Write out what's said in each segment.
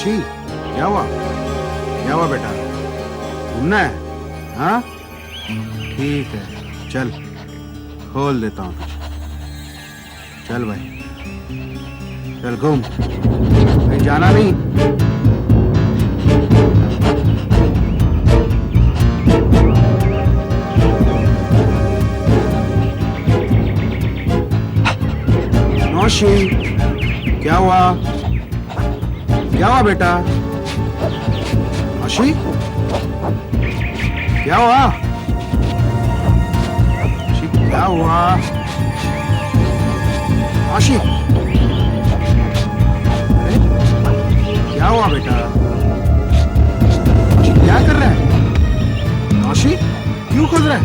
आशी, क्या हुआ? क्या हुआ बेटा? घूमना है? हाँ ठीक है, चल खोल देता हूँ तुझे। चल भाई, चल घूम, कहीं जाना नहीं। नौशी, क्या हुआ? क्या हुआ बेटा? नौशी, क्या हुआ? नौशी, क्या हुआ? नौशी, अरे क्या हुआ बेटा? नौशी, क्या कर रहा है? नौशी, क्यों खोद रहा है?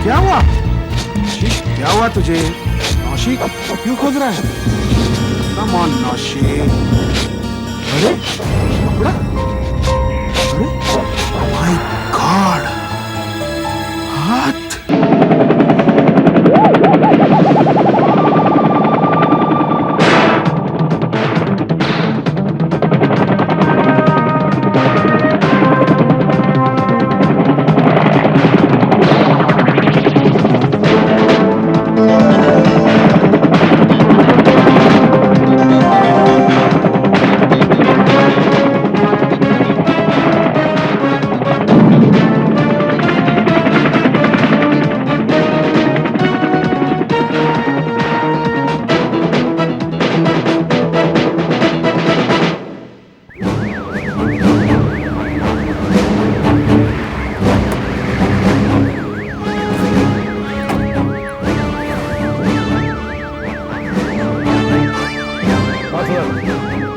क्या हुआ? नौशी, क्या हुआ तुझे? नौशी, क्यों खोद रहा है? Come on नौशी। अरे कपड़ा, अरे माय गॉड, हाथ।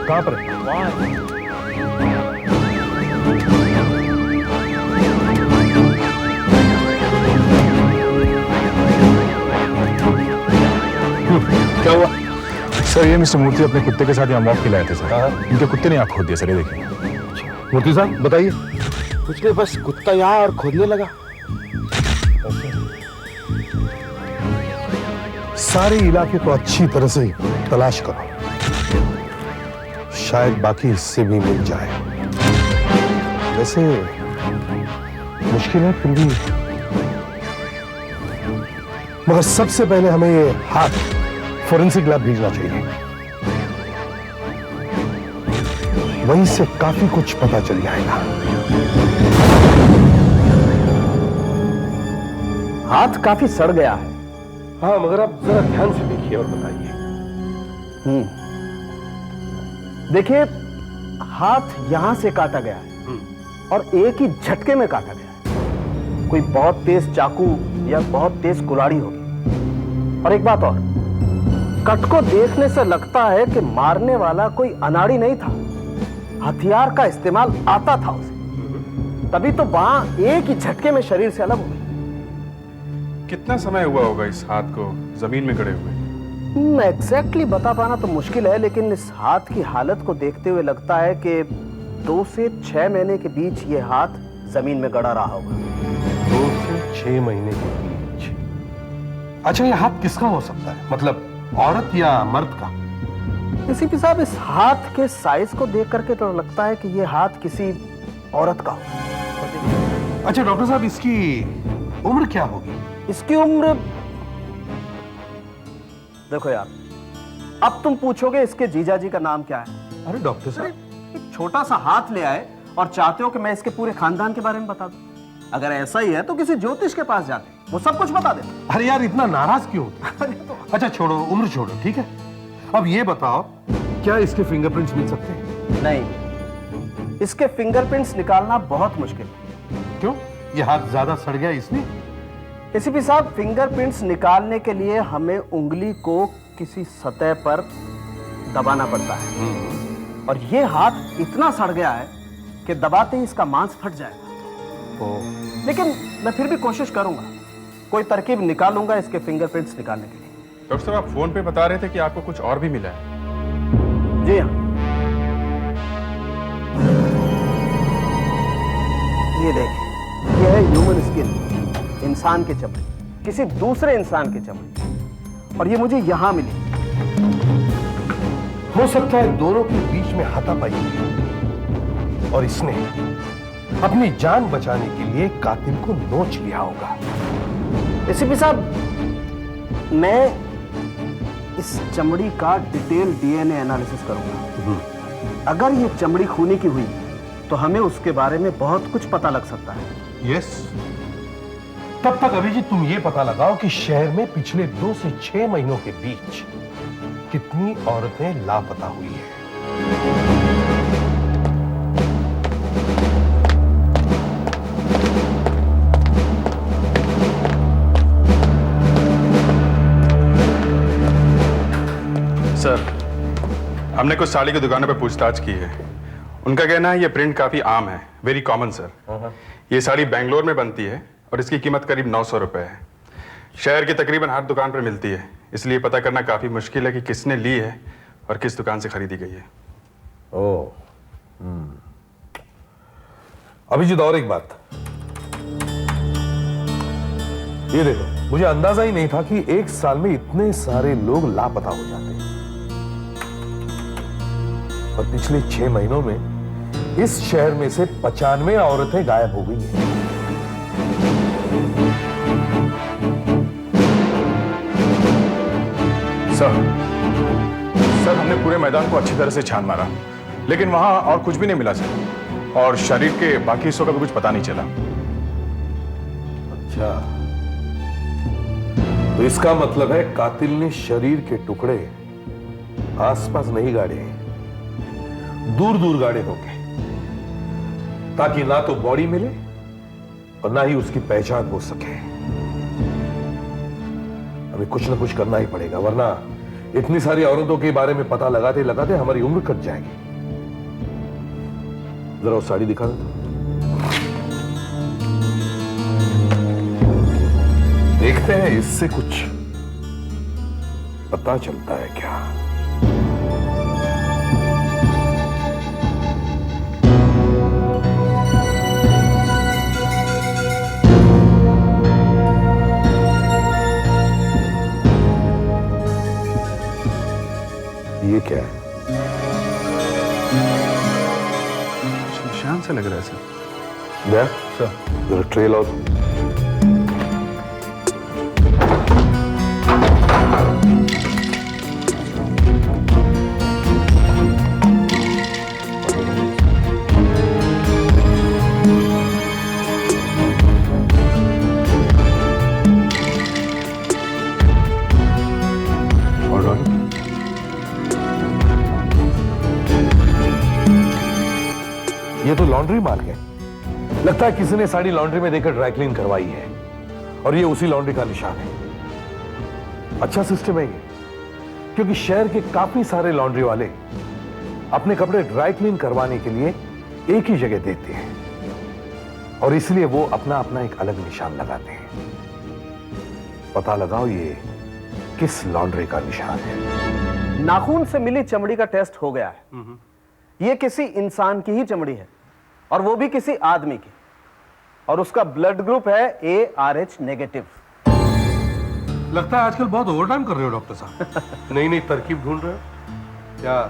कहाँ पर? क्या हुआ? सर ये मिस्टर मूर्ति अपने कुत्ते के साथ यहाँ वॉक के लाए थे सर। इनके कुत्ते ने आँख खोद दिया सर, ये देखिए। मूर्ति साहब बताइए। कुछ नहीं, बस कुत्ता यहाँ और खोदने लगा। सारे इलाके को अच्छी तरह से तलाश करो, शायद बाकी हिस्से भी मिल जाए। वैसे मुश्किल है फिर भी, मगर सबसे पहले हमें ये हाथ फोरेंसिक लैब भेजना चाहिए। वहीं से काफी कुछ पता चल जाएगा। हाथ काफी सड़ गया है। हाँ, मगर आप जरा ध्यान से देखिए और बताइए। देखिए, हाथ यहां से काटा गया है और एक ही झटके में काटा गया है। कोई बहुत तेज चाकू या बहुत तेज कुल्हाड़ी होगी। और एक बात और, कट को देखने से लगता है कि मारने वाला कोई अनाड़ी नहीं था, हथियार का इस्तेमाल आता था उसे, तभी तो बांह एक ही झटके में शरीर से अलग हो गई। कितना समय हुआ होगा इस हाथ को जमीन में गड़े हुए? एग्जैक्टली बता पाना तो मुश्किल है, लेकिन इस हाथ की हालत को देखते हुए लगता है कि 2 से 6 महीने के बीच ये हाथ जमीन में गड़ा रहा होगा। 2 से 6 महीने के बीच। अच्छा, ये हाथ किसका हो सकता है? मतलब औरत या मर्द का? एसीपी साहब, इस हाथ के साइज को देख करके तो लगता है कि ये हाथ किसी औरत का हो। अच्छा डॉक्टर साहब, इसकी उम्र क्या होगी? इसकी उम्र, देखो यार, अब तुम पूछोगे इसके जीजा जी का नाम क्या है। अरे डॉक्टर साहब, एक छोटा सा हाथ ले आए और चाहते हो कि मैं इसके पूरे खानदान के बारे में बता दूं? अगर ऐसा ही है तो किसी ज्योतिष के पास जाते, वो सब कुछ बता देते। अरे यार, इतना नाराज क्यों होते? अच्छा छोड़ो, उम्र छोड़ो, ठीक है। अब ये बताओ, क्या इसके फिंगरप्रिंट्स मिल सकते हैं? नहीं, इसके फिंगरप्रिंट्स निकालना बहुत मुश्किल है। क्यों? ये हाथ ज्यादा सड़ गया इसलिए? एसीपी साहब, फिंगरप्रिंट्स निकालने के लिए हमें उंगली को किसी सतह पर दबाना पड़ता है, और ये हाथ इतना सड़ गया है कि दबाते ही इसका मांस फट जाएगा। लेकिन मैं फिर भी कोशिश करूंगा, कोई तरकीब निकालूंगा इसके फिंगरप्रिंट्स निकालने के लिए। डॉक्टर साहब, आप फोन पे बता रहे थे कि आपको कुछ और भी मिला है। जी हाँ, ये देखिए, ये है ह्यूमन स्किन, इंसान के चमड़े, किसी दूसरे इंसान के चमड़े, और ये मुझे यहां मिली। हो सकता है दोनों के बीच में हाथापाई हुई हो और इसने अपनी जान बचाने के लिए कातिल को नोच लिया होगा। एसीपी साहब, मैं इस चमड़ी का डिटेल डीएनए एनालिसिस करूंगा। अगर ये चमड़ी खूनी की हुई तो हमें उसके बारे में बहुत कुछ पता लग सकता है। यस। तब तक अभिजीत तुम ये पता लगाओ कि शहर में पिछले 2 से 6 महीनों के बीच कितनी औरतें लापता हुई हैं। सर, हमने कुछ साड़ी की दुकानों पर पूछताछ की है। उनका कहना है ये प्रिंट काफी आम है, वेरी कॉमन सर। ये साड़ी बेंगलोर में बनती है और इसकी कीमत करीब 900 रुपए है। शहर की तकरीबन हर दुकान पर मिलती है, इसलिए पता करना काफी मुश्किल है कि किसने ली है और किस दुकान से खरीदी गई है। ओह, अभिजीत और एक बात, ये देखो, मुझे अंदाजा ही नहीं था कि एक साल में इतने सारे लोग लापता हो जाते हैं। और पिछले 6 महीनों में इस शहर में से 95 औरतें गायब हो गई हैं। सर हमने पूरे मैदान को अच्छी तरह से छान मारा, लेकिन वहां और कुछ भी नहीं मिला सर, और शरीर के बाकी हिस्सों का भी कुछ पता नहीं चला। अच्छा, तो इसका मतलब है कातिल ने शरीर के टुकड़े आसपास नहीं गाड़े, दूर दूर गाड़े होंगे, ताकि ना तो बॉडी मिले और ना ही उसकी पहचान हो सके। हमें कुछ ना कुछ करना ही पड़ेगा, वरना इतनी सारी औरतों के बारे में पता लगाते लगाते हमारी उम्र कट जाएगी। जरा वो साड़ी दिखा दो। देखते हैं इससे कुछ पता चलता है क्या। ये क्या है? निशान से लग रहा है सर। क्या सर? जरा ट्रेल आउट। ये तो लॉन्ड्री मार्क है। लगता है किसी ने साड़ी लॉन्ड्री में देकर ड्राई क्लीन करवाई है और ये उसी लॉन्ड्री का निशान है। अच्छा सिस्टम है ये, क्योंकि शहर के काफी सारे लॉन्ड्री वाले अपने कपड़े ड्राई क्लीन करवाने के लिए एक ही जगह देते हैं और इसलिए वो अपना अपना एक अलग निशान लगाते हैं। पता लगाओ ये किस लॉन्ड्री का निशान है। नाखून से मिली चमड़ी का टेस्ट हो गया है। ये किसी इंसान की ही चमड़ी है और वो भी किसी आदमी की, और उसका ब्लड ग्रुप है ARH नेगेटिव। लगता है आजकल बहुत ओवरटाइम कर रहे हो डॉक्टर साहब। नई नई तरकीब ढूंढ रहे हो क्या?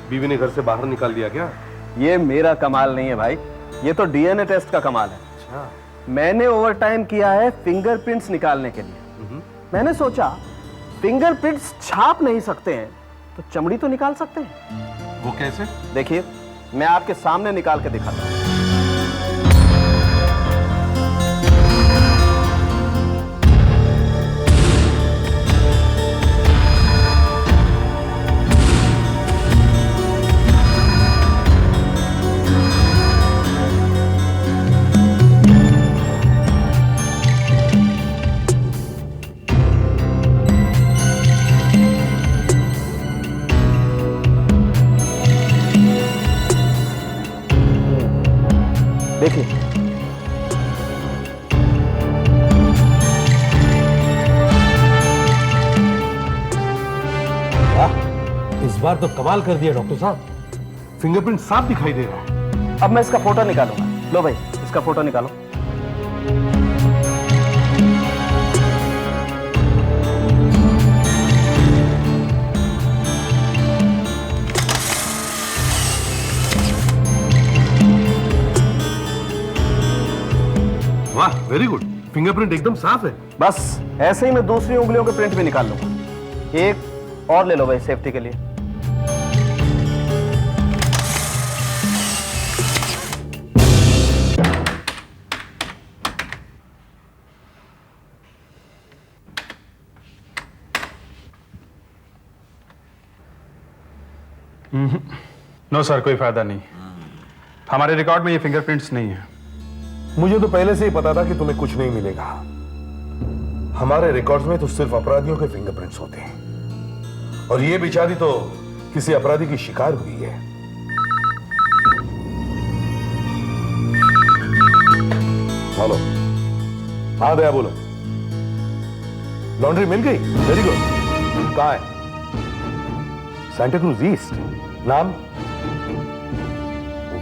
बीवी ने घर से बाहर निकाल दिया क्या? ये मेरा कमाल नहीं है भाई, ये तो डीएनए टेस्ट का कमाल है। अच्छा, मैंने ओवरटाइम किया है फिंगरप्रिंट्स निकालने के लिए। मैंने सोचा फिंगरप्रिंट्स छाप नहीं सकते हैं तो चमड़ी तो निकाल सकते हैं। वो कैसे? देखिए, मैं आपके सामने निकाल के दिखाता हूं। देखिए, इस बार तो कमाल कर दिया डॉक्टर साहब, फिंगरप्रिंट साफ दिखाई दे रहा है। अब मैं इसका फोटो निकालूंगा। लो भाई, इसका फोटो निकालो। वेरी गुड, फिंगरप्रिंट एकदम साफ है। बस ऐसे ही मैं दूसरी उंगलियों के प्रिंट भी निकाल लूंगा। एक और ले लो भाई सेफ्टी के लिए। नो सर, कोई फायदा नहीं। हमारे रिकॉर्ड में ये फिंगरप्रिंट्स नहीं है। मुझे तो पहले से ही पता था कि तुम्हें कुछ नहीं मिलेगा। हमारे रिकॉर्ड्स में तो सिर्फ अपराधियों के फिंगरप्रिंट्स होते हैं, और ये बेचारी तो किसी अपराधी की शिकार हुई है। हेलो, हाँ दया बोलो। लॉन्ड्री मिल गई? Very good. कहाँ है? Santacruz east. नाम?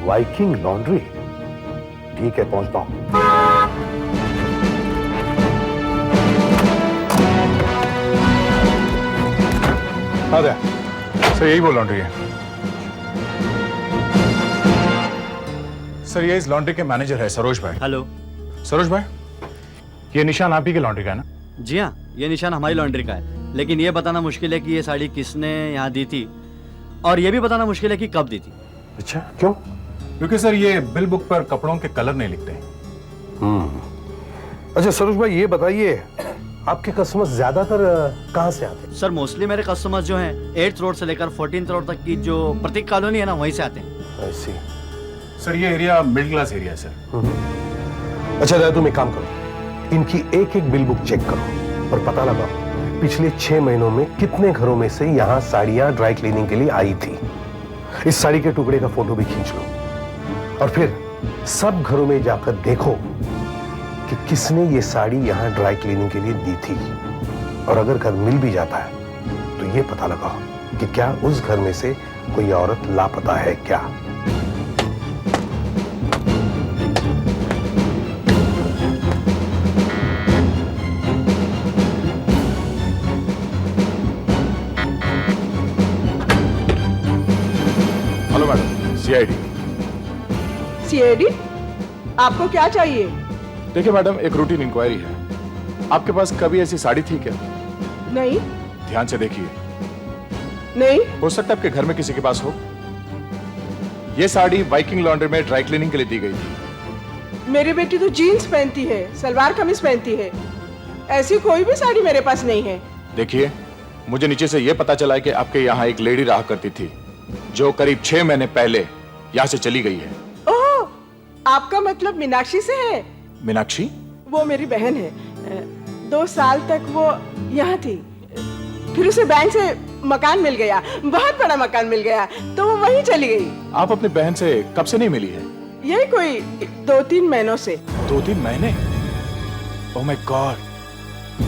Viking laundry. ठीक है, पहुंचता हूं। हाँ दया, सर यही वो लॉन्ड्री है। सर ये इस लॉन्ड्री के मैनेजर है सरोज भाई। हेलो। सरोज भाई, ये निशान आप ही के लॉन्ड्री का है ना? जी हाँ, ये निशान हमारी लॉन्ड्री का है, लेकिन ये बताना मुश्किल है कि ये साड़ी किसने यहाँ दी थी, और ये भी बताना मुश्किल है कि कब दी थी। अच्छा, क्यों? क्योंकि सर ये बिल बुक पर कपड़ों के कलर नहीं लिखते। अच्छा सरोज भाई, ये बताइए आपके कस्टमर्स ज्यादातर कहां से आते हैं? सर मोस्टली मेरे कस्टमर्स जो हैं 8th रोड से लेकर 14th रोड तक की जो प्रतीक कॉलोनी है ना, वहीं से आते हैं। ऐसी। सर ये एरिया मिडिल क्लास एरिया है सर। अच्छा दादा, तुम एक काम करो, इनकी एक एक बिल बुक चेक करो और पता लगाओ पिछले 6 महीनों में कितने घरों में से यहाँ साड़ियां ड्राई क्लीनिंग के लिए आई थी। इस साड़ी के टुकड़े का फोटो भी खींच लो, और फिर सब घरों में जाकर देखो कि किसने ये साड़ी यहाँ ड्राई क्लीनिंग के लिए दी थी। और अगर घर मिल भी जाता है तो ये पता लगाओ कि क्या उस घर में से कोई औरत लापता है क्या। Hello madam, CID. सीआईडी? आपको क्या चाहिए? देखिए मैडम, एक रूटीन इंक्वायरी है। आपके पास कभी ऐसी साड़ी थी क्या? नहीं। ध्यान से देखिए। नहीं। हो सकता है आपके घर में किसी के पास हो। ये साड़ी वाइकिंग लॉन्ड्री में ड्राई क्लीनिंग के लिए दी गई थी। मेरी बेटी तो जीन्स पहनती है, सलवार कमीज पहनती है, ऐसी कोई भी साड़ी मेरे पास नहीं है। देखिए, मुझे नीचे से यह पता चला है कि आपके यहाँ एक लेडी रहा करती थी जो करीब 6 महीने पहले यहाँ से चली गई है। ओह, आपका मतलब मीनाक्षी से है? मीनाक्षी? वो मेरी बहन है। 2 साल तक वो यहाँ थी, फिर उसे बैंक से मकान मिल गया, बहुत बड़ा मकान मिल गया, तो वो वहीं चली गई। आप अपनी बहन से कब से नहीं मिली है? यही कोई 2-3 महीनों से। 2-3 महीने? Oh my God.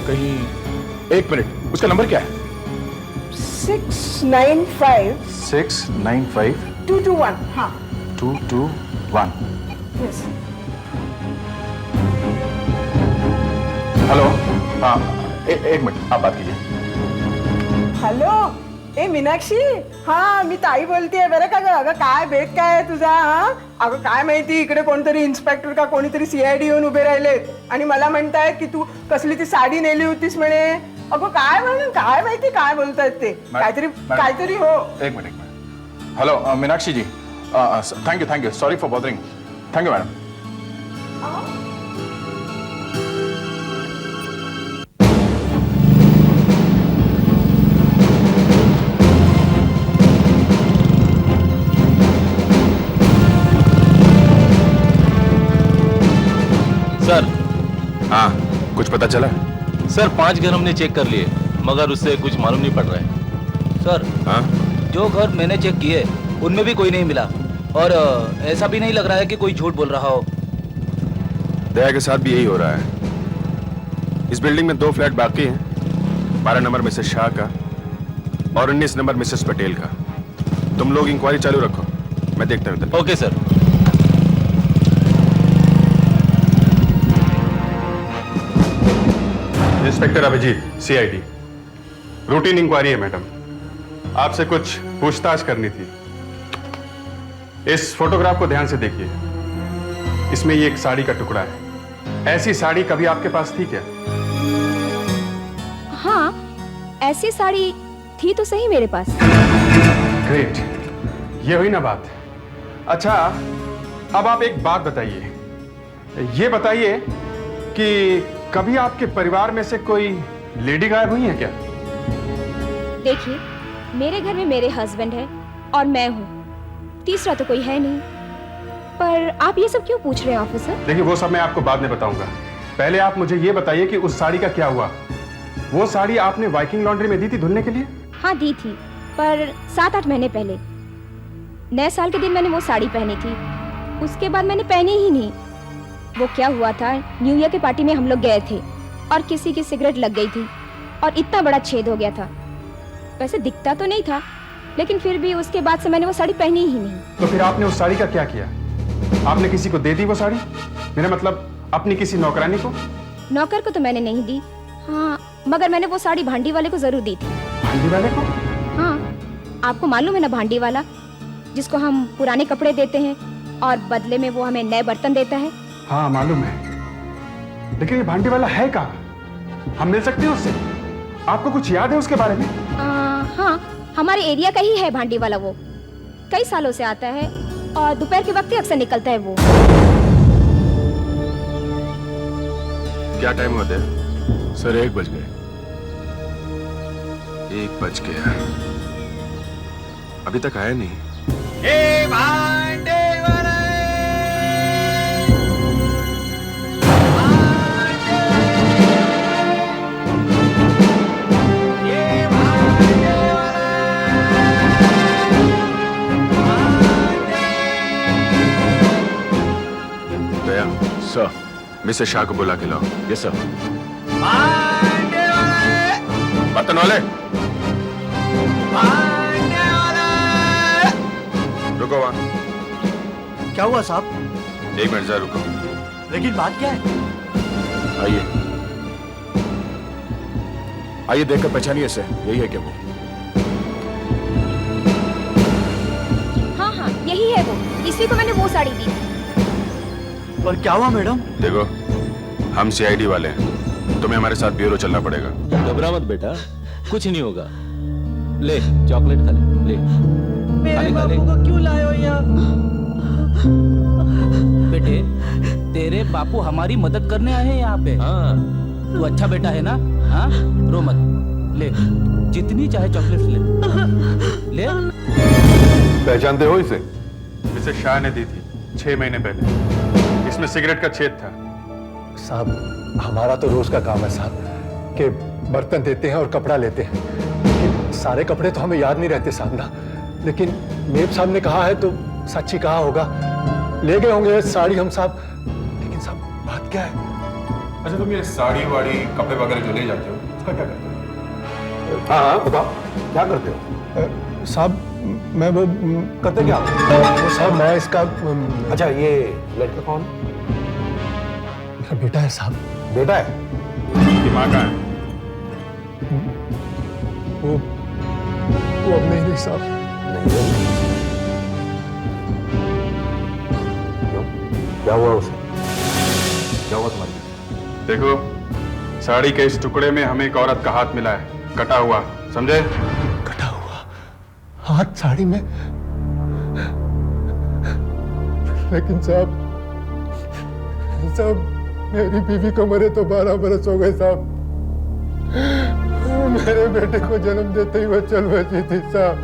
कहीं, एक मिनट, उसका नंबर क्या है? 695 695 221। हाँ 221। यस। हेलो, हाँ एक मिनट, आप बात कीजिए। हॅलो, ए मीनाक्षी, हा मी ताई बोलतेय बरं का ग. अगं काय भेट काय आहे तुझा? हा अगं काय माहिती, इकडे कोणतरी इन्स्पेक्टर का कोणीतरी सीआयडी येऊन उभे राहिलेत आणि मला म्हणतायत की तू कसली ती साडी नेली होतीस म्हणे. अगं काय म्हणून, काय माहिती काय बोलतायत ते. काहीतरी हो. एक minute. Hello Meenakshi ji, thank you, sorry for bothering. Thank you madam. Sir, हाँ, कुछ पता चला? सर 5 घर हमने चेक कर लिए, मगर उससे कुछ मालूम नहीं पड़ रहा है. सर, हाँ? जो घर मैंने चेक किए उनमें भी कोई नहीं मिला, और ऐसा भी नहीं लग रहा है कि कोई झूठ बोल रहा हो. दया के साथ भी यही हो रहा है. इस बिल्डिंग में 2 फ्लैट बाकी हैं. 12 नंबर मिसेस शाह का और 19 नंबर मिसेस पटेल का. तुम लोग इंक्वायरी चालू रखो, मैं देखता हूँ. Okay sir. Inspector Abhijeet, CID. Routine inquiry है मैडम. आपसे कुछ पूछताछ करनी थी. इस फोटोग्राफ को ध्यान से देखिए. इसमें ये एक साड़ी का टुकड़ा है. ऐसी साड़ी कभी आपके पास थी क्या? हाँ, ऐसी साड़ी थी तो सही मेरे पास। ग्रेट, ये हुई ना बात। अच्छा, अब आप एक बात बताइए, ये बताइए कि कभी आपके परिवार में से कोई लेडी गायब हुई है क्या? देखिए, मेरे घर में मेरे हस्बैंड है और मैं हूँ, तीसरा तो कोई है नहीं। पर आप ये सब क्यों पूछ रहे हैं ऑफिसर? देखिए, वो सब मैं आपको बाद में बताऊंगा। पहले आप मुझे ये बताइए कि उस साड़ी का क्या हुआ? वो साड़ी आपने वाइकिंग लॉन्ड्री में दी थी धुलने के लिए? हाँ, दी थी, पर 7-8 महीने पहले। नए साल के दिन मैंने वो साड़ी पहनी थी, उसके बाद मैंने पहनी ही नहीं। वो क्या हुआ था, न्यू ईयर की पार्टी में हम लोग गए थे और किसी की सिगरेट लग गई थी और इतना बड़ा छेद हो गया था। वैसे दिखता तो नहीं था, लेकिन फिर भी उसके बाद से मैंने वो साड़ी पहनी ही नहीं। तो फिर आपने उस साड़ी का क्या किया? आपने किसी को दे दी वो साड़ी? मेरा मतलब अपनी किसी नौकरानी को? नौकर को तो मैंने नहीं दी, हाँ, मगर मैंने वो साड़ी भांडी वाले को जरूर दी थी। भांडी वाले को? हाँ, आपको मालूम है ना भांडी वाला, जिसको हम पुराने कपड़े देते हैं और बदले में वो हमें नए बर्तन देता है। हाँ, मालूम है, लेकिन ये भांडी वाला है कहाँ? हम मिल सकते हैं उससे? आपको कुछ याद है उसके बारे में? हाँ, हमारे एरिया का ही है भांडी वाला। वो कई सालों से आता है और दोपहर के वक्त ही अक्सर निकलता है वो। क्या टाइम होता है? सर 1 बज गए। 1 बज गया, अभी तक आया नहीं। दया, सर, मिसेस शाह को बुला के लाओ। Yes sir. बर्तन वाले, रुको वहां। क्या हुआ साहब? 1 मिनट जरा रुको। लेकिन बात क्या है? आइए आइए, देखकर पहचानिए इसे, यही है क्या वो? हाँ, यही है वो, इसी को मैंने वो साड़ी दी थी। पर क्या हुआ मैडम? देखो, हम सीआईडी वाले हैं, तुम्हें हमारे साथ ब्यूरो चलना पड़ेगा। घबरा मत बेटा, कुछ नहीं होगा। ले चॉकलेट खा ले, मेरे बाबू को क्यों लाए हो यहाँ? बेटे, तेरे बापू हमारी मदद करने आए हैं यहाँ पे। हाँ, तू अच्छा बेटा है ना? हाँ, रो मत। ले, जितनी चाहे चॉकलेट ले। पहचानते हो इसे? मिसेस शाह ने दी थी 6 महीने पहले। इसमें सिगरेट का छेद था। साहब, हमारा तो रोज का काम है साहब, कि बर्तन देते हैं और कपड़ा लेते हैं, लेकिन सारे कपड़े तो हमें याद नहीं रहते साहब ना। लेकिन मेब साहब ने कहा है तो सच ही कहा होगा, ले गए होंगे साड़ी हम साहब। लेकिन साहब बात क्या है? अच्छा, तुम ये साड़ी वाड़ी कपड़े वगैरह जो ले जाते हो, उसका क्या करते हो? हाँ, बताओ क्या करते हो? साहब मैं वो करते क्या? वो साहब मैं इसका अच्छा, ये लड़का कौन? मेरा बेटा है साहब। बेटा है? दिमाग कहाँ है? वो अब नहीं साहब। नहीं। क्यों? क्या हुआ उसे? क्या हुआ तुम्हारे? देखो, साड़ी के इस टुकड़े में हमें एक औरत का हाथ मिला है, कटा हुआ, समझे? कटा हुआ हाथ साड़ी में? लेकिन साहब मेरी बीवी को मरे तो 12 बरस हो गए साहब। मेरे बेटे को जन्म देते ही वो चल बची थी साहब।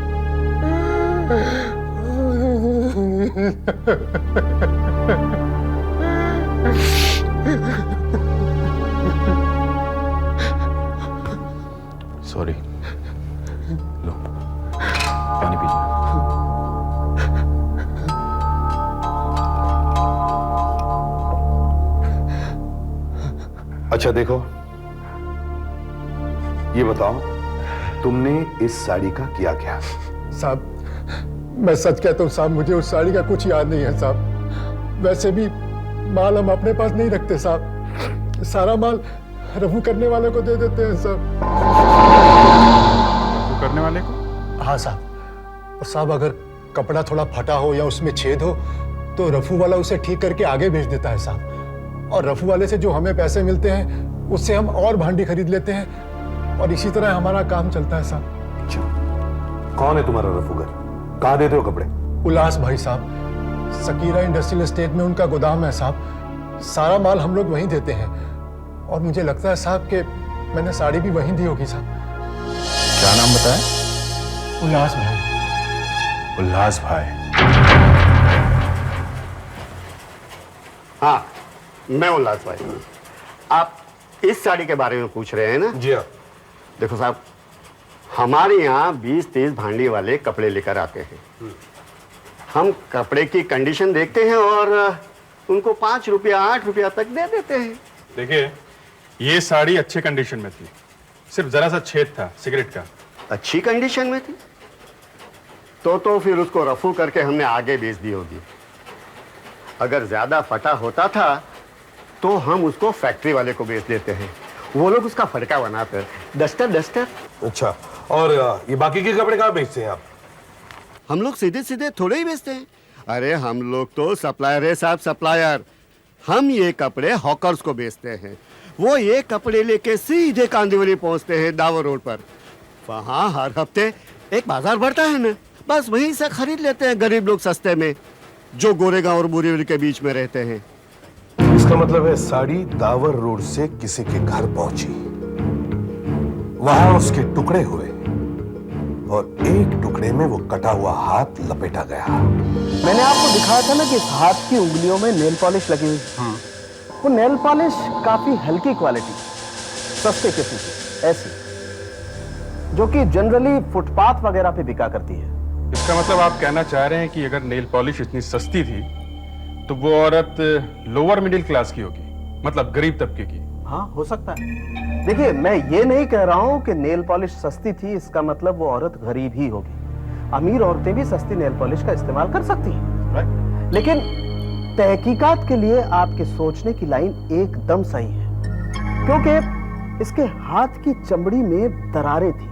सॉरी, लो पानी पीजिए। अच्छा देखो, ये बताओ तुमने इस साड़ी का किया क्या? साहब मैं सच कहता हूँ साहब, मुझे उस साड़ी का कुछ याद नहीं है साहब। वैसे भी माल हम अपने पास नहीं रखते साहब, सारा माल रफू करने वाले को दे देते हैं साहब। रफू करने वाले को? हाँ साहब। और साहब अगर कपड़ा थोड़ा फटा हो या उसमें छेद हो तो रफू वाला उसे ठीक करके आगे भेज देता है साहब। और रफू वाले से जो हमें पैसे मिलते हैं उससे हम और भांडी खरीद लेते हैं और इसी तरह हमारा काम चलता है साहब। अच्छा, कौन है तुम्हारा रफूगर? कहाँ देते हो कपड़े? उल्लास भाई साहब, सकीरा इंडस्ट्रियल एस्टेट में उनका गोदाम है साहब। सारा माल हम लोग वहीं देते हैं और मुझे लगता है साहब कि मैंने साड़ी भी वहीं दी होगी साहब। क्या नाम बताया? उल्लास भाई। उल्लास भाई। हाँ, मैं उल्लास भाई हूँ। आप इस साड़ी के बारे में पूछ रहे हैं ना? जी हाँ। देखो साहब, हमारे यहाँ 20-30 भांडी वाले कपड़े लेकर आते हैं। हम कपड़े की कंडीशन देखते हैं और उनको 5 रुपया 8 रुपया तक दे देते हैं। देखिए, ये साड़ी अच्छे कंडीशन में थी, सिर्फ जरा सा छेद था सिगरेट का। अच्छी कंडीशन में थी तो फिर उसको रफू करके हमने आगे बेच दी होगी। अगर ज्यादा फटा होता था तो हम उसको फैक्ट्री वाले को बेच देते हैं, वो लोग उसका फटका बनाते। डस्टर। अच्छा, और ये बाकी के कपड़े कहाँ बेचते हैं आप? हम लोग सीधे सीधे थोड़े ही बेचते हैं। अरे हम लोग तो सप्लायर है साहब, सप्लायर। हम ये कपड़े हॉकर्स को बेचते हैं। वो ये कपड़े लेके सीधे कांदिवली पहुंचते हैं दावर रोड पर। वहाँ हर हफ्ते एक बाजार बढ़ता है ना, बस वहीं से खरीद लेते हैं गरीब लोग सस्ते में, जो गोरेगांव और बोरीवली के बीच में रहते हैं। इसका मतलब है साड़ी दावर रोड से किसी के घर पहुंची, वहां उसके टुकड़े हुए और एक टुकड़े में वो कटा हुआ हाथ लपेटा गया। मैंने आपको दिखाया था ना कि इस हाथ की उंगलियों में नेल पॉलिश लगी हुई। वो नेल पॉलिश काफी हल्की क्वालिटी, सस्ते किस्म की, ऐसी जो कि जनरली फुटपाथ वगैरह पे बिका करती है। इसका मतलब आप कहना चाह रहे हैं कि अगर नेल पॉलिश इतनी सस्ती थी तो वो औरत लोअर मिडिल क्लास की होगी, मतलब गरीब तबके की। हाँ, हो सकता है। देखिए, मैं ये नहीं कह रहा हूं कि नेल पॉलिश सस्ती थी इसका मतलब वो औरत गरीब ही होगी। अमीर औरतें भी सस्ती नेल पॉलिश का इस्तेमाल कर सकती हैं। लेकिन तहकीकात के लिए आपके सोचने की लाइन एकदम सही है, क्योंकि इसके हाथ की चमड़ी में दरारें थी,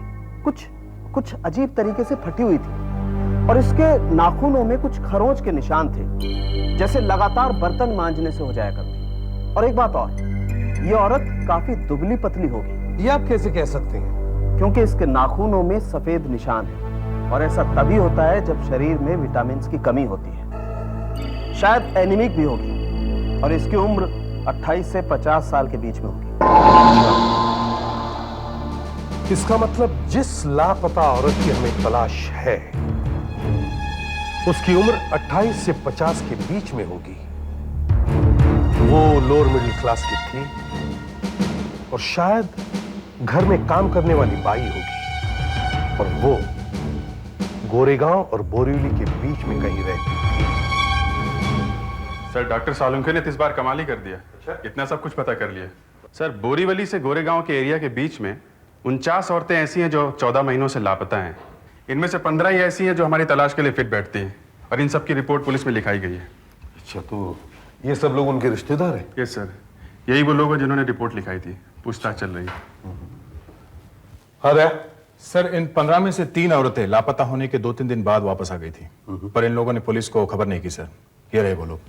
कुछ अजीब तरीके से फटी हुई थी, और इसके नाखूनों में कुछ खरोंच के निशान थे, जैसे लगातार बर्तन मांजने से हो जाया करती। और एक बात और, ये औरत काफी दुबली पतली होगी। ये आप कैसे कह सकते हैं? क्योंकि इसके नाखूनों में सफेद निशान है, और ऐसा तभी होता है जब शरीर में विटामिन की कमी होती है। शायद एनीमिक भी होगी, और इसकी उम्र 28 से 50 साल के बीच में होगी। इसका मतलब जिस लापता औरत की हमें तलाश है उसकी उम्र 28 से 50 के बीच में होगी। वो लोअर मिडिल क्लास की थी और शायद घर में काम करने वाली बाई होगी, और वो गोरेगांव और बोरीवली के बीच में कहीं रहती थी। सर, डॉक्टर सालुंखे ने तो इस बार कमाल ही कर दिया। इतना सब कुछ पता कर लिया। सर, बोरीवली से गोरेगांव के एरिया के बीच में 49 औरतें ऐसी हैं जो 14 महीनों से लापता हैं। इनमें से 15 ही ऐसी हैं जो हमारी तलाश के लिए फिट बैठती हैं, और इन सब की रिपोर्ट पुलिस में लिखाई गई है। अच्छा, तो ये सब लोग उनके रिश्तेदार हैं? यस सर, यही वो लोग हैं जिन्होंने रिपोर्ट लिखाई थी। पूछताछ चल रही है। अरे सर, इन 15 में से 3 औरतें लापता होने के 2-3 दिन बाद वापस आ गई थी, पर इन लोगों ने पुलिस को खबर नहीं की सर। ये रहे वो लोग।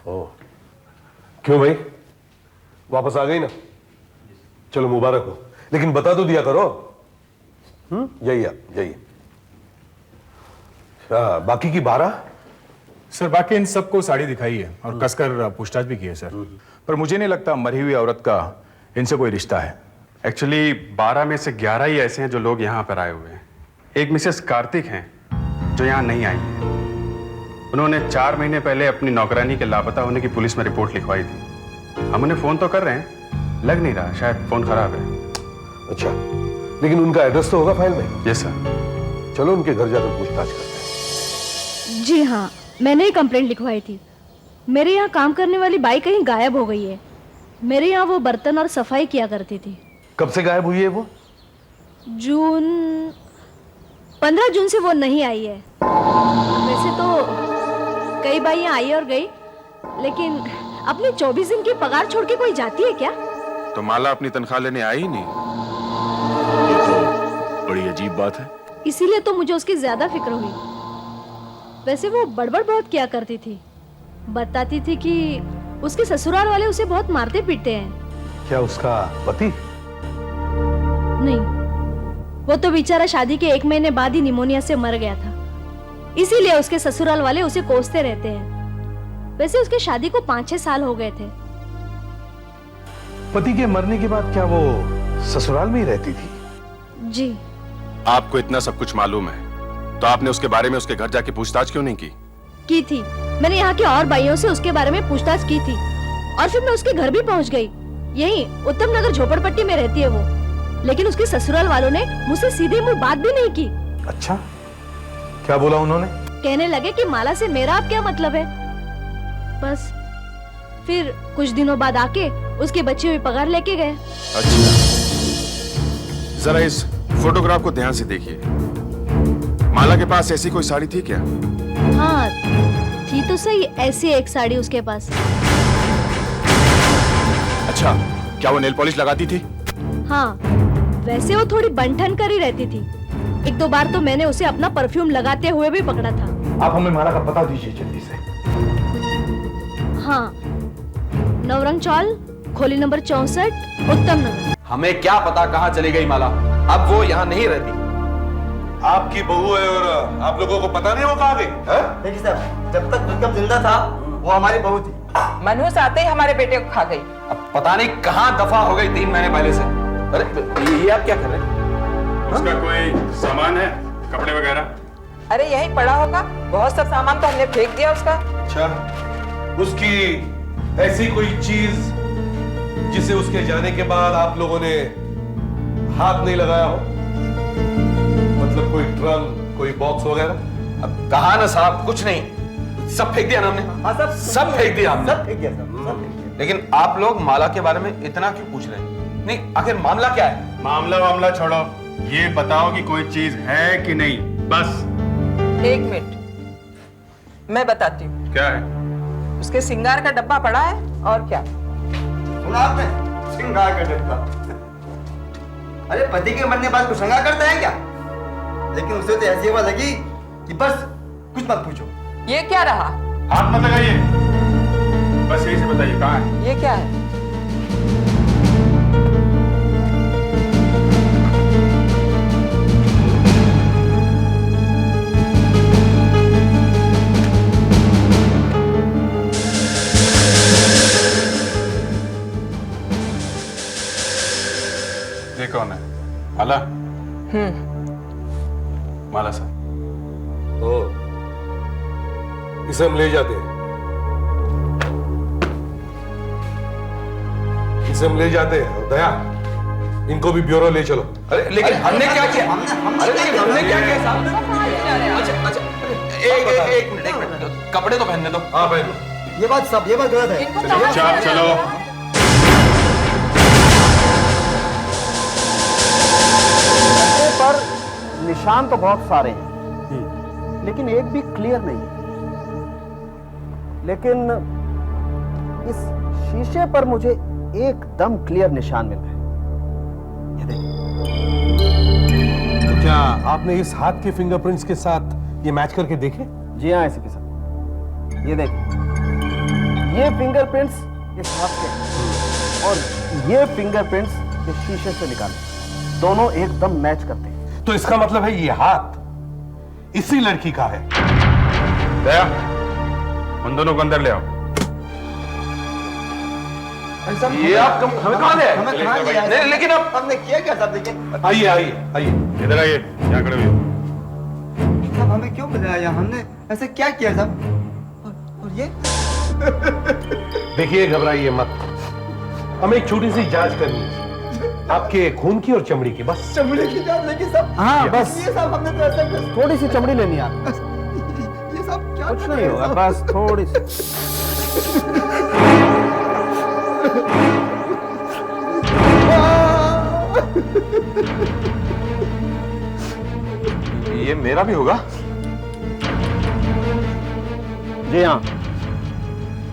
ओह, क्यों भाई, वापस आ गई ना? चलो मुबारक हो, लेकिन बता तो दिया करो। यही बाकी की 12? सर, बाकी इन सबको साड़ी दिखाई है और कसकर पूछताछ भी की है सर, पर मुझे नहीं लगता मरी हुई औरत का इनसे कोई रिश्ता है। एक्चुअली 12 में से 11 ही ऐसे हैं जो लोग यहाँ पर आए हुए हैं। एक मिसेस कार्तिक हैं जो यहाँ नहीं आई हैं। उन्होंने 4 महीने पहले अपनी नौकरानी के लापता होने की पुलिस में रिपोर्ट लिखवाई थी। हम उन्हें फोन तो कर रहे हैं, लग नहीं रहा, शायद फोन खराब है। अच्छा, लेकिन उनका एड्रेस तो होगा फाइल में? Yes sir. चलो उनके घर जाकर पूछताछ करते हैं। जी हाँ, मैंने ही कंप्लेंट लिखवाई थी। मेरे यहाँ काम करने वाली बाई कहीं गायब हो गई है। मेरे यहाँ वो बर्तन और सफाई किया करती थी। कब से गायब हुई है वो? 15 जून से वो नहीं आई है। वैसे तो कई बाइयां आई और गई, लेकिन अपने 24 दिन की पगार छोड़ के कोई जाती है क्या? तो माला अपनी तनख्वाह लेने आई ही नहीं। ये तो बड़ी अजीब बात है। इसीलिए तो मुझे उसकी ज्यादा फिक्र हुई। वैसे वो बड़बड़ बहुत किया करती थी। बताती थी कि उसके ससुराल वाले उसे बहुत मारते पीटते हैं। क्या उसका पति? नहीं, वो तो बेचारा शादी के 1 महीने बाद ही निमोनिया से मर गया था, इसीलिए उसके ससुराल वाले उसे कोसते रहते हैं। वैसे उसके शादी को 5-6 साल हो गए थे। पति के मरने के बाद क्या वो ससुराल में ही रहती थी? जी। आपको इतना सब कुछ मालूम है तो आपने उसके बारे में उसके घर जाके पूछताछ क्यों नहीं की थी। मैंने यहाँ के और भाइयों से उसके बारे में पूछताछ की थी और फिर मैं उसके घर भी पहुँच गई। यही उत्तम नगर झोपड़पट्टी में रहती है वो, लेकिन उसके ससुराल वालों ने मुझसे सीधे मुंह बात भी नहीं की। अच्छा, क्या बोला उन्होंने? कहने लगे कि माला से मेरा अब क्या मतलब है। बस फिर कुछ दिनों बाद आके उसके बच्चे हुई पगार लेके गए। अच्छा, जरा इस फोटोग्राफ को ध्यान से देखिए। माला के पास ऐसी कोई साड़ी थी क्या? हाँ थी तो सही, ऐसी एक साड़ी उसके पास। अच्छा, क्या वो नेल पॉलिश लगाती थी? हाँ, वैसे वो थोड़ी बंठन कर ही रहती थी। 1-2 बार तो मैंने उसे अपना परफ्यूम लगाते हुए भी पकड़ा था। आप हमें माला का पता दीजिए जल्दी से। हाँ, नवरंग चौल, खोली नंबर 64, उत्तम नगर। हमें क्या पता कहाँ चली गई माला, अब वो यहाँ नहीं रहती। आपकी बहू है और आप लोगों को पता नहीं वो कहाँ गई? देखिए साहब, जब तक उत्तम जिंदा था वो हमारी बहू थी। मनहूस आते ही हमारे बेटे को खा गई। अब पता नहीं कहाँ दफा हो गई 3 महीने पहले से। अरे ये आप क्या कर रहे हैं? उसका कोई सामान है, कपड़े वगैरह? अरे यही पड़ा होगा, बहुत सब सामान तो हमने फेंक दिया उसका। अच्छा, उसकी ऐसी कोई चीज जिसे उसके जाने के बाद आप लोगों ने हाथ नहीं लगाया हो? मतलब कोई ट्रंक, कोई बॉक्स वगैरह? अब कहा ना साहब, कुछ नहीं, सब फेंक दिया ना हमने। हाँ सब फेंक दिया हमने। सब फेंक दिया सब फेंक दिया। लेकिन आप लोग माला के बारे में इतना क्यों पूछ रहे हैं? नहीं, आखिर मामला क्या है? मामला छोड़ो, ये बताओ कि कोई चीज है कि नहीं, बस। 1 मिनट, मैं बताती हूँ। क्या है? उसके सिंगार का डब्बा पड़ा है, और क्या? सुना आपने? श्रृंगार का डब्बा। अरे पति के मरने बाद कुछ श्रृंगार करता है क्या? लेकिन उसे तो ऐसी हवा लगी कि बस कुछ मत पूछो। ये क्या रहा? हाथ मत लगाइए, बस यही से बताइए कहाँ है? ये क्या है? ये कौन है? माला? माला सर। इसे हम ले जाते हैं, इसे हम ले जाते हैं। और दया, इनको भी ब्यूरो ले चलो। अरे लेकिन हमने क्या किया? अरे लेकिन हमने क्या किया साहब? अच्छा, एक मिनट, कपड़े तो पहनने दो। हाँ पहन। ये बात गलत है। चलो। पर निशान तो बहुत सारे हैं, लेकिन एक भी क्लियर नहीं है। लेकिन इस शीशे पर मुझे एकदम क्लियर निशान मिल रहा है। ये देखिए। तो क्या आपने इस हाथ के फिंगरप्रिंट्स के साथ ये मैच करके देखे? जी हाँ एसीपी साहब, ये देखिए, ये फिंगरप्रिंट्स इस हाथ के हैं और ये फिंगरप्रिंट्स इस शीशे से निकाले, दोनों एकदम मैच करते हैं। तो इसका मतलब है ये हाथ इसी लड़की का है। दया, उन दोनों को अंदर ले आओ। ये आप हमें कहाँ ले आए? हमें कहाँ ले आए? नहीं, लेकिन अब हमने किया क्या साहब? देखिए आइए आइए आइए, इधर आइए, यहाँ खड़े हुए। साहब, हमें क्यों बुलाया यहाँ? हमने ऐसे क्या किया साहब? और ये देखिए, घबराइए मत, हमें एक छोटी सी जांच करनी है आपके खून की और चमड़ी की, बस। चमड़ी की जांच लेगी साहब? हाँ बस, ये साहब हमने तो ऐसा थोड़ी सी चमड़ी लेनी है। ये सब क्या कुछ नहीं होगा, बस थोड़ी सी। ये मेरा भी होगा? जी हाँ,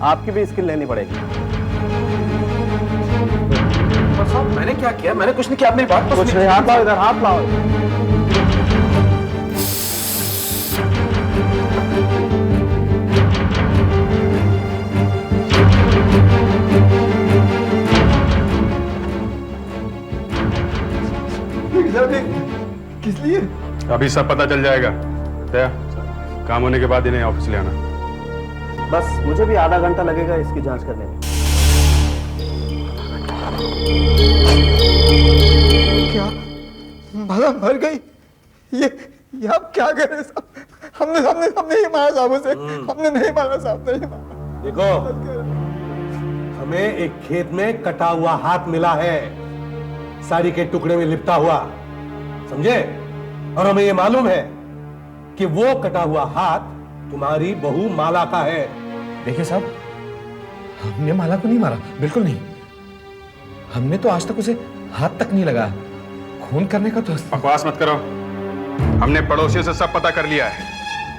आपकी भी स्किल लेनी पड़ेगी। साहब मैंने क्या किया? मैंने कुछ नहीं किया, आप मेरी बात तो कुछ नहीं। हाथ लाओ इधर, हाथ लाओ। किस लिए? अभी सब पता चल जाएगा। दया, काम होने के बाद इन्हें ऑफिस ले आना। बस मुझे भी आधा घंटा लगेगा इसकी जांच करने में। क्या माला मर गई? ये आप क्या कर रहे साहब? हमने ही मारा साहब उसे। हमने नहीं मारा साहब, नहीं मारा। देखो, हमें एक खेत में कटा हुआ हाथ मिला है, साड़ी के टुकड़े में लिपटा हुआ, समझे? और हमें ये मालूम है कि वो कटा हुआ हाथ तुम्हारी बहू माला का है। देखिए साहब, हमने माला को नहीं मारा, बिल्कुल नहीं। हमने तो आज तक उसे हाथ तक नहीं लगाया। खून करने का तो बकवास मत करो। हमने पड़ोसियों से सब पता कर लिया है।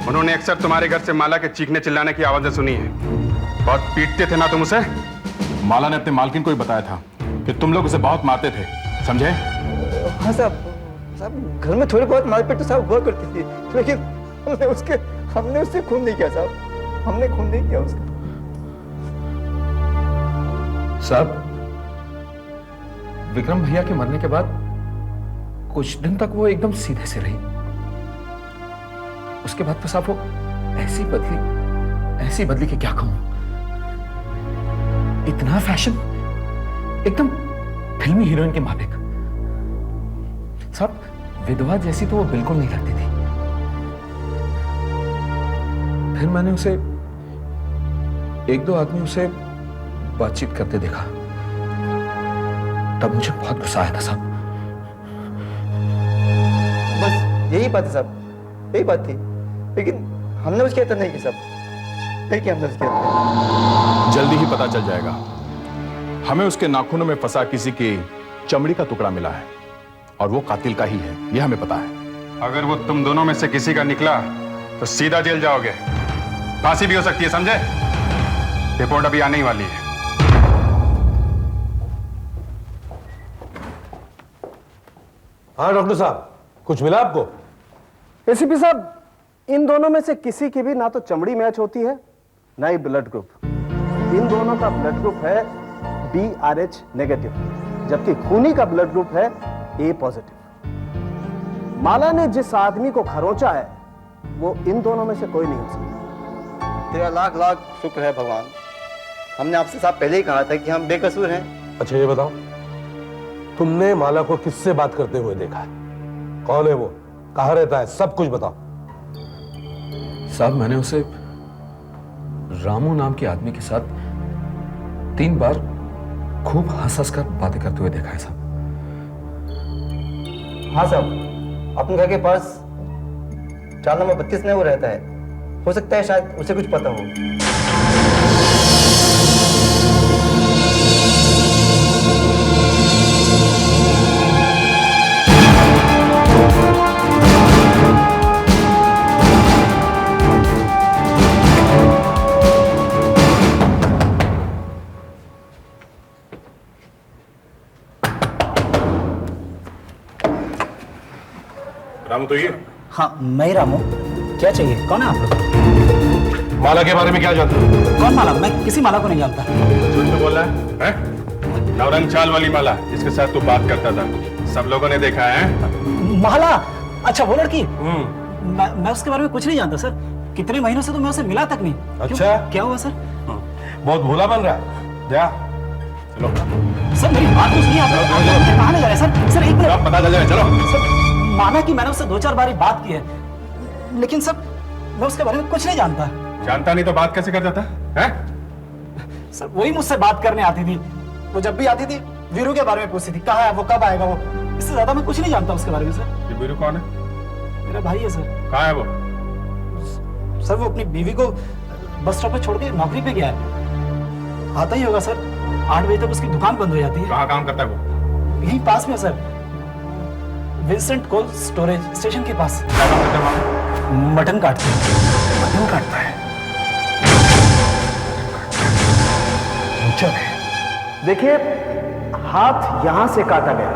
उन्होंने अक्सर तुम्हारे घर से माला के चीखने चिल्लाने की आवाजें सुनी है। बहुत पीटते थे ना तुम उसे? माला ने अपने मालकिन को ही बताया था कि तुम लोग उसे बहुत मारते थे, समझे? हाँ साहब, घर में थोड़ी बहुत मारपीट तो साहब हुआ करती थी, लेकिन हमने उससे खून नहीं किया साहब। हमने खून नहीं किया उसका। साहब, विक्रम भैया के मरने के बाद कुछ दिन तक वो एकदम सीधे से रही। उसके बाद तो साहब वो ऐसी बदली कि क्या कहूं। इतना फैशन, एकदम फिल्मी हीरोइन के माफिक। साहब, विधवा जैसी तो वो बिल्कुल नहीं लगती थी। फिर मैंने उसे, एक दो आदमी उसे बातचीत करते देखा, तब मुझे बहुत गुस्सा आया था साहब। बस यही बात है साहब, यही बात थी। लेकिन हमने उसके अंदर नहीं की साहब, नहीं किया हमने उसके अंदर। जल्दी ही पता चल जाएगा। हमें उसके नाखूनों में फंसा किसी की चमड़ी का टुकड़ा मिला है और वो कातिल का ही है, यह हमें पता है। अगर वो तुम दोनों में से किसी का निकला तो सीधा जेल जाओगे, फांसी भी हो सकती है, समझे? रिपोर्ट अभी आने ही वाली है। हाँ डॉक्टर साहब, कुछ मिला आपको? एसीपी साहब, इन दोनों में से किसी की भी ना तो चमड़ी मैच होती है ना ही ब्लड ग्रुप। इन दोनों का ब्लड ग्रुप है BRH नेगेटिव, जबकि खूनी का ब्लड ग्रुप है A पॉजिटिव। माला ने जिस आदमी को खरोंचा है वो इन दोनों में से कोई नहीं हो सकता। तेरा लाख लाख शुक्र है भगवान। हमने आपसे साहब पहले ही कहा था कि हम बेकसूर हैं। अच्छा ये बताओ, तुमने माला को किससे बात करते हुए देखा है? कौन है वो, कहाँ रहता है, सब कुछ बताओ। साहब, मैंने उसे रामू नाम के आदमी के साथ 3 बार खूब हंस कर बातें करते हुए देखा है साहब। हाँ साहब, अपने घर के पास 4 नंबर 32 में वो रहता है। हो सकता है शायद उसे कुछ पता हो। रामू तो ये? हाँ मैं ही रामू। क्या चाहिए? कौन है आप लोग? माला के बारे में क्या जानते हो? कौन माला? मैं किसी माला को नहीं जानता। झूठ तो बोल रहा है? नवरंग चाल वाली माला जिसके साथ तू बात करता था, सब लोगों ने देखा है। माला? अच्छा वो लड़की? मैं उसके बारे में कुछ नहीं जानता सर। कितने महीनों से तो मैं उसे मिला तक नहीं। अच्छा क्या हुआ सर? बहुत भोला बन रहा है। जा चलो सर, मेरी बात तो सुनिए। आप कहाँ ले जा रहे हैं सर? सर एक मिनट, पता चल जाए। चलो सर, माना कि मैंने उससे 2-4 बार बात की है, लेकिन सर मैं उसके बारे में कुछ नहीं जानता। जानता नहीं तो बात कैसे कर जाता है? सर वही मुझसे बात करने आती थी। वो जब भी आती थी वीरू के बारे में पूछती थी, कहाँ है वो, कब आएगा वो। इससे ज्यादा मैं कुछ नहीं जानता उसके बारे में सर। ये वीरू कौन है? मेरा भाई है सर। कहाँ है वो? सर वो अपनी बीवी को बस स्टॉप पे छोड़ के नौकरी पे गया है। आता ही होगा सर, 8 बजे तक उसकी दुकान बंद हो जाती है। कहाँ काम करता है वो? यहीं पास में sir, Vincent cold storage station के पास। मटन काटता है। मटन काटता है? देखिए, हाथ यहां से काटा गया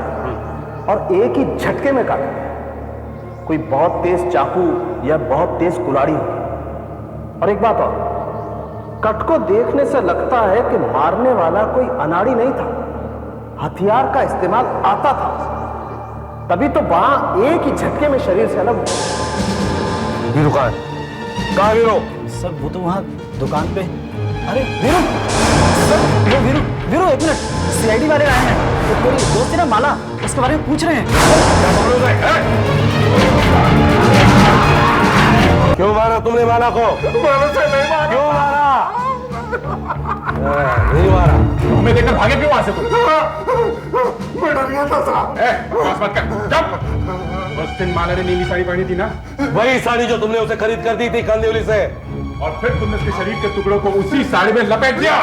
और एक ही झटके में काटा गया। कोई बहुत तेज चाकू या बहुत तेज कुल्हाड़ी होगी। और एक बात और, कट को देखने से लगता है कि मारने वाला कोई अनाड़ी नहीं था, हथियार का इस्तेमाल आता था। तभी तो वहां एक ही झटके में शरीर से अलग हो। वीरू कहाँ वीरू? सर वो तो वहाँ दुकान पे। अरे वीरू, सर वो वीरू, वीरू एक मिनट, सीआईडी वाले आए हैं, तो तेरी दोस्त है ना माला, उसके बारे में पूछ रहे हैं। क्यों मारा तुमने माला को? क्यों मारा? नहीं मारा। हमें देखकर भागे क्यों वहां से तुम? मैं डर गया था साहब। बस मत कर, चुप। उस दिन माला ने नीली साड़ी पहनी थी ना? वही साड़ी जो तुमने उसे खरीद कर दी थी कांदिवली से, और फिर तुमने उसके शरीर के टुकड़ों को उसी साड़ी में लपेट दिया।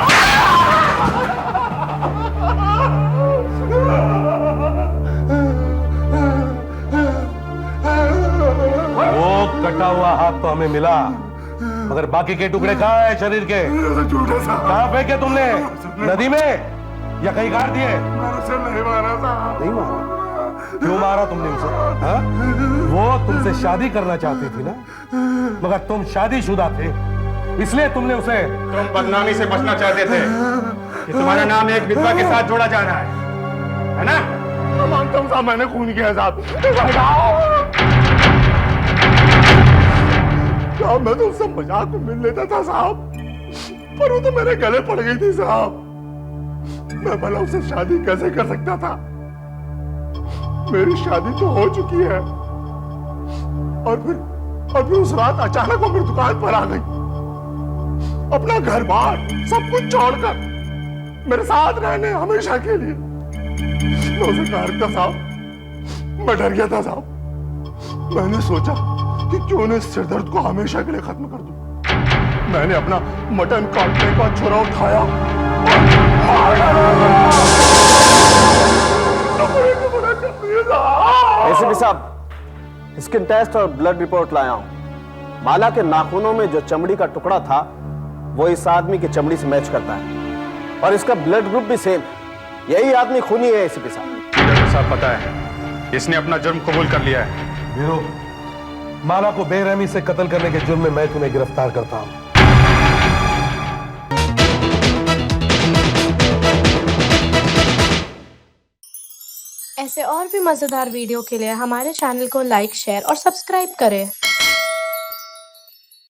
वो कटा हुआ हाथ तो हमें मिला, मगर बाकी के टुकड़े कहाँ हैं शरीर के? कहाँ फेंके तुमने? नदी में या कहीं गाड़ दिए? नहीं मारा साहब। नहीं मारा? क्यों मारा तुमने उसे? हाँ? वो तुमसे शादी करना चाहती थी ना, मगर तुम शादीशुदा थे, इसलिए तुमने उसे। तुम बदनामी से बचना चाहते थे कि तुम्हारा नाम एक विधवा के साथ जोड़ा जा रहा है ना? मैं मानता हूँ साहब, मैंने खून किया साहब। मैं तो उससे मजाक में मिल लेता था साहब, पर वो तो मेरे गले पड़ गई थी साहब। मैं भला उससे शादी कैसे कर सकता था? मेरी शादी तो हो चुकी है, और फिर उस रात अचानक वो मेरी दुकान पर आ गई, अपना घर बार सब कुछ छोड़कर मेरे साथ रहने हमेशा के लिए। मैं उसे कहा था साहब, मैं डर गया था साहब। मैंने सोचा कि क्यों न इस सिरदर्द को हमेशा के लिए खत्म कर दूं। मैंने अपना मटन काटने का छुरा उठाया और एसीपी साहब, स्किन टेस्ट और ब्लड रिपोर्ट लाया हूं। माला के नाखूनों में जो चमड़ी का टुकड़ा था वो इस आदमी की चमड़ी से मैच करता है, और इसका ब्लड ग्रुप भी सेम। यही आदमी खूनी है एसीपी साहब। डॉक्टर साहब पता है, इसने अपना जुर्म कबूल कर लिया है। वीरू, माला को बेरहमी से कत्ल करने के जुर्म में मैं तुम्हें गिरफ्तार करता हूं। ऐसे और भी मजेदार वीडियो के लिए हमारे चैनल को लाइक, शेयर और सब्सक्राइब करें।